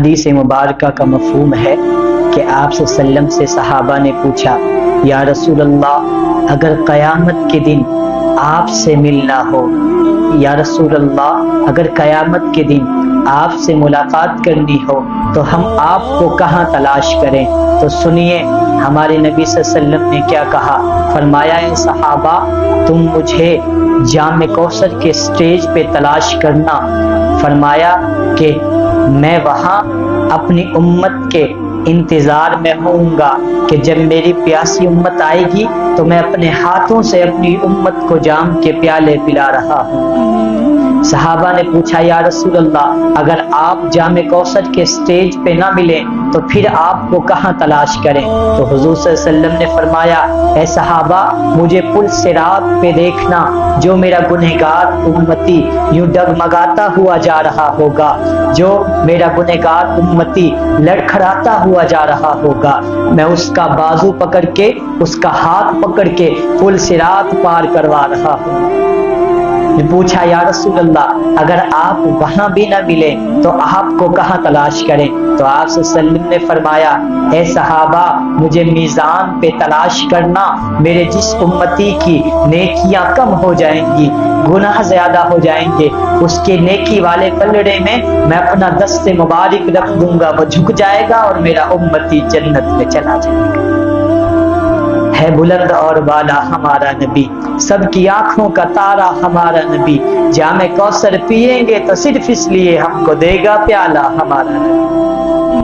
حدیث مبارکہ کا مفہوم ہے کہ آپ صلی اللہ علیہ وسلم سے صحابہ نے پوچھا، یا رسول اللہ اگر قیامت کے دن آپ سے ملنا ہو، یا رسول اللہ اگر قیامت کے دن آپ سے ملاقات کرنی ہو تو ہم آپ کو کہاں تلاش کریں؟ تو سنیے ہمارے نبی صلی اللہ علیہ وسلم نے کیا کہا۔ فرمایا، اے صحابہ تم مجھے جام کوثر کے سٹیج پہ تلاش کرنا۔ فرمایا کہ میں وہاں اپنی امت کے انتظار میں ہوں گا کہ جب میری پیاسی امت آئے گی تو میں اپنے ہاتھوں سے اپنی امت کو جام کے پیالے پلا رہا ہوں۔ صحابہ نے پوچھا، یا رسول اللہ اگر آپ جام کوثر کے سٹیج پہ نہ ملیں تو پھر آپ کو کہاں تلاش کریں؟ تو حضور صلی اللہ علیہ وسلم نے فرمایا، اے صحابہ مجھے پل صراط پہ دیکھنا، جو میرا گنہگار امتی یوں ڈگمگاتا ہوا جا رہا ہوگا، جو میرا گنہگار امتی لڑکھڑاتا ہوا جا رہا ہوگا، میں اس کا بازو پکڑ کے، اس کا ہاتھ پکڑ کے پل صراط پار کروا رہا ہوں۔ پوچھا، یا رسول اللہ اگر آپ وہاں بھی نہ ملیں تو آپ کو کہاں تلاش کریں؟ تو آپ صلی اللہ علیہ وسلم نے فرمایا، اے صحابہ مجھے میزان پہ تلاش کرنا، میرے جس امتی کی نیکیاں کم ہو جائیں گی، گناہ زیادہ ہو جائیں گے، اس کے نیکی والے پلڑے میں میں اپنا دست مبارک رکھ دوں گا، وہ جھک جائے گا اور میرا امتی جنت میں چلا جائے گا۔ ہے بلند اور بالا ہمارا نبی، سب کی آنکھوں کا تارا ہمارا نبی، جام کوثر پیئیں گے تو صرف اس لیے ہم کو دے گا پیالہ ہمارا نبی۔